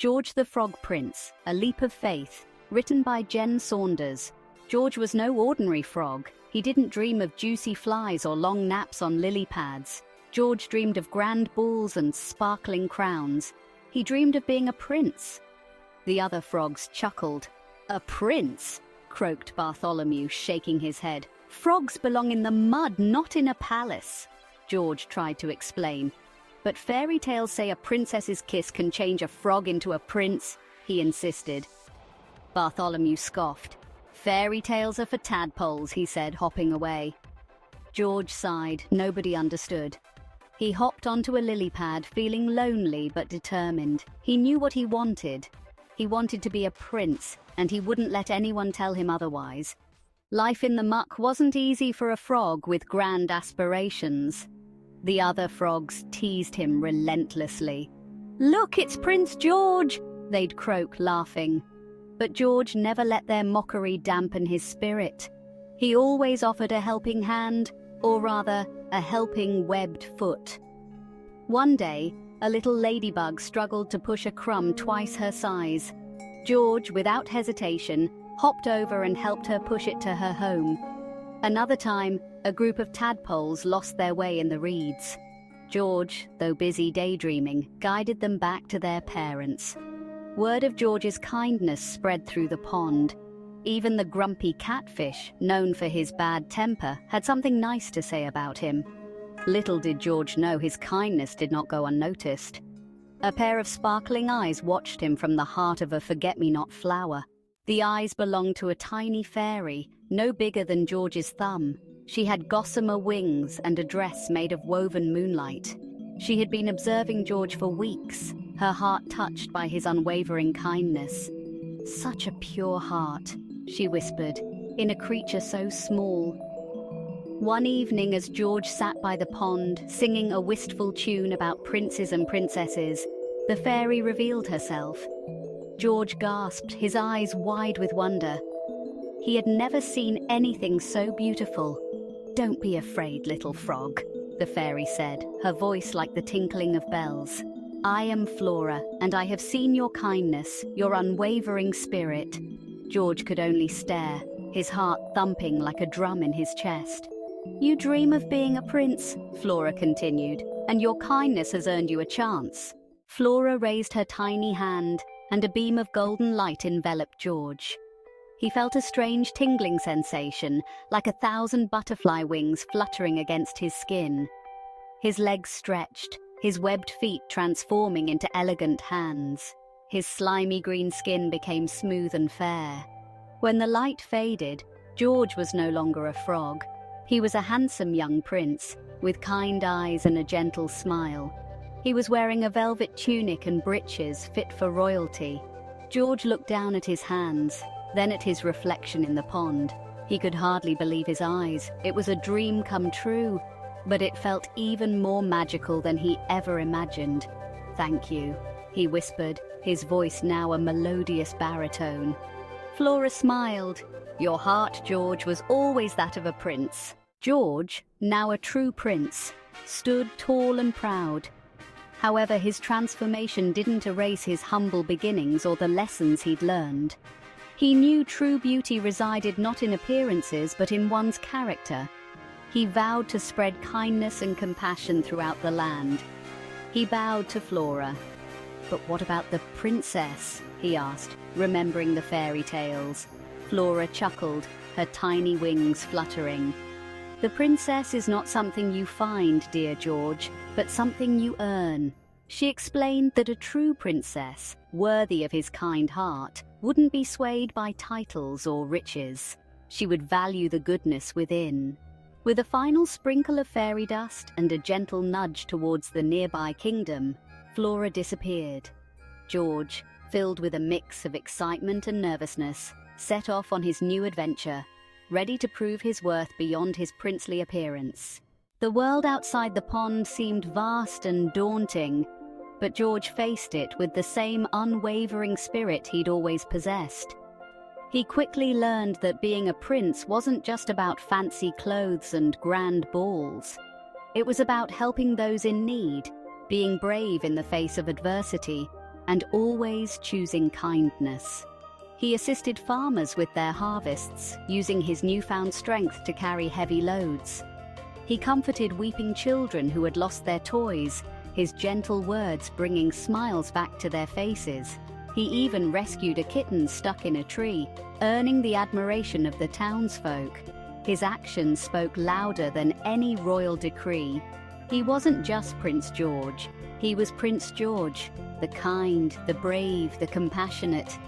George the Frog Prince, A Leap of Faith, written by Jenne Saunders. George was no ordinary frog. He didn't dream of juicy flies or long naps on lily pads. George dreamed of grand balls and sparkling crowns. He dreamed of being a prince. The other frogs chuckled. "A prince?" croaked Bartholomew, shaking his head. "Frogs belong in the mud, not in a palace." George tried to explain. "But fairy tales say a princess's kiss can change a frog into a prince," he insisted. Bartholomew scoffed. "Fairy tales are for tadpoles," he said, hopping away. George sighed. Nobody understood. He hopped onto a lily pad, feeling lonely but determined. He knew what he wanted. He wanted to be a prince, and he wouldn't let anyone tell him otherwise. Life in the muck wasn't easy for a frog with grand aspirations. The other frogs teased him relentlessly. "Look, it's Prince George!" they'd croak, laughing. But George never let their mockery dampen his spirit. He always offered a helping hand, or rather, a helping webbed foot. One day, a little ladybug struggled to push a crumb twice her size. George, without hesitation, hopped over and helped her push it to her home. Another time, a group of tadpoles lost their way in the reeds. George, though busy daydreaming, guided them back to their parents. Word of George's kindness spread through the pond. Even the grumpy catfish, known for his bad temper, had something nice to say about him. Little did George know his kindness did not go unnoticed. A pair of sparkling eyes watched him from the heart of a forget-me-not flower. The eyes belonged to a tiny fairy, no bigger than George's thumb. She had gossamer wings and a dress made of woven moonlight. She had been observing George for weeks, her heart touched by his unwavering kindness. "Such a pure heart," she whispered, in a creature so small. One evening, as George sat by the pond, singing a wistful tune about princes and princesses, the fairy revealed herself. George gasped, his eyes wide with wonder. He had never seen anything so beautiful. "Don't be afraid, little frog," the fairy said, her voice like the tinkling of bells. "I am Flora, and I have seen your kindness, your unwavering spirit." George could only stare, his heart thumping like a drum in his chest. "You dream of being a prince," Flora continued, "and your kindness has earned you a chance." Flora raised her tiny hand, and a beam of golden light enveloped George. He felt a strange tingling sensation, like 1,000 butterfly wings fluttering against his skin. His legs stretched, his webbed feet transforming into elegant hands. His slimy green skin became smooth and fair. When the light faded, George was no longer a frog. He was a handsome young prince, with kind eyes and a gentle smile. He was wearing a velvet tunic and breeches fit for royalty. George looked down at his hands, then at his reflection in the pond. He could hardly believe his eyes. It was a dream come true, but it felt even more magical than he ever imagined. "Thank you," he whispered, his voice now a melodious baritone. Flora smiled. "Your heart, George, was always that of a prince." George, now a true prince, stood tall and proud. However, his transformation didn't erase his humble beginnings or the lessons he'd learned. He knew true beauty resided not in appearances but in one's character. He vowed to spread kindness and compassion throughout the land. He bowed to Flora. "But what about the princess?" he asked, remembering the fairy tales. Flora chuckled, her tiny wings fluttering. "The princess is not something you find, dear George, but something you earn." She explained that a true princess, worthy of his kind heart, wouldn't be swayed by titles or riches. She would value the goodness within. With a final sprinkle of fairy dust and a gentle nudge towards the nearby kingdom, Flora disappeared. George, filled with a mix of excitement and nervousness, set off on his new adventure, ready to prove his worth beyond his princely appearance. The world outside the pond seemed vast and daunting, but George faced it with the same unwavering spirit he'd always possessed. He quickly learned that being a prince wasn't just about fancy clothes and grand balls. It was about helping those in need, being brave in the face of adversity, and always choosing kindness. He assisted farmers with their harvests, using his newfound strength to carry heavy loads. He comforted weeping children who had lost their toys, his gentle words bringing smiles back to their faces. He even rescued a kitten stuck in a tree, earning the admiration of the townsfolk. His actions spoke louder than any royal decree. He wasn't just Prince George, he was Prince George, the kind, the brave, the compassionate.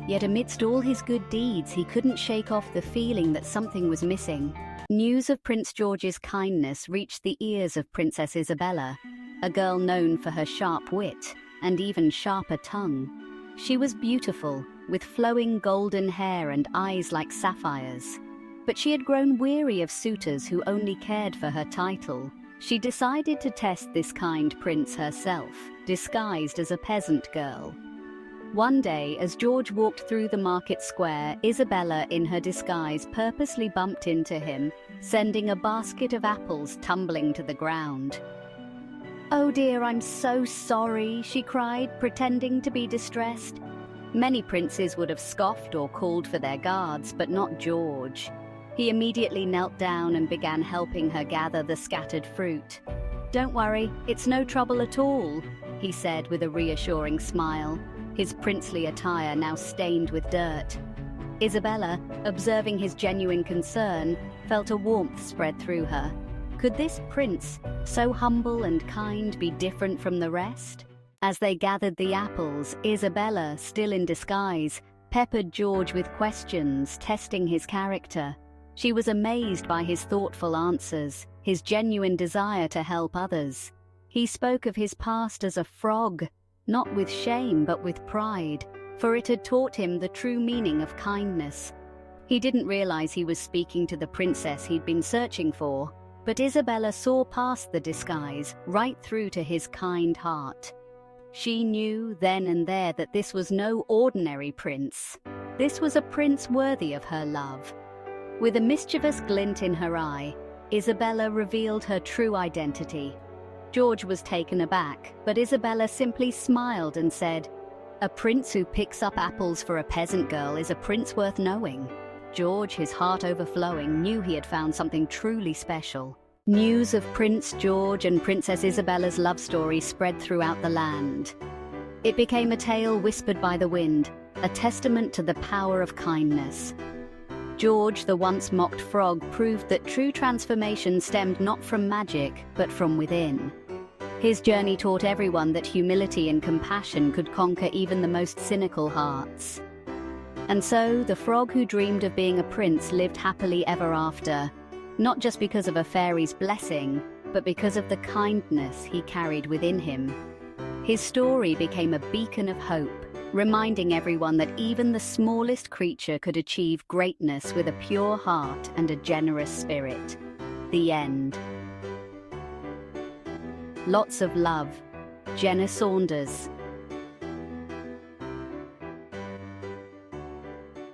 Yet amidst all his good deeds, he couldn't shake off the feeling that something was missing. News of Prince George's kindness reached the ears of Princess Isabella, a girl known for her sharp wit and even sharper tongue. She was beautiful, with flowing golden hair and eyes like sapphires. But she had grown weary of suitors who only cared for her title. She decided to test this kind prince herself, disguised as a peasant girl. One day, as George walked through the market square, Isabella, in her disguise, purposely bumped into him, sending a basket of apples tumbling to the ground. "Oh dear, I'm so sorry," she cried, pretending to be distressed. Many princes would have scoffed or called for their guards, but not George. He immediately knelt down and began helping her gather the scattered fruit. "Don't worry, it's no trouble at all," he said with a reassuring smile, his princely attire now stained with dirt. Isabella, observing his genuine concern, felt a warmth spread through her. Could this prince, so humble and kind, be different from the rest? As they gathered the apples, Isabella, still in disguise, peppered George with questions, testing his character. She was amazed by his thoughtful answers, his genuine desire to help others. He spoke of his past as a frog, not with shame but with pride, for it had taught him the true meaning of kindness. He didn't realize he was speaking to the princess he'd been searching for, but Isabella saw past the disguise, right through to his kind heart. She knew then and there that this was no ordinary prince. This was a prince worthy of her love. With a mischievous glint in her eye, Isabella revealed her true identity. George was taken aback, but Isabella simply smiled and said, "A prince who picks up apples for a peasant girl is a prince worth knowing." George, his heart overflowing, knew he had found something truly special. News of Prince George and Princess Isabella's love story spread throughout the land. It became a tale whispered by the wind, a testament to the power of kindness. George, the once mocked frog, proved that true transformation stemmed not from magic, but from within. His journey taught everyone that humility and compassion could conquer even the most cynical hearts. And so, the frog who dreamed of being a prince lived happily ever after, not just because of a fairy's blessing, but because of the kindness he carried within him. His story became a beacon of hope, reminding everyone that even the smallest creature could achieve greatness with a pure heart and a generous spirit. The end. Lots of love. Jenne Saunders.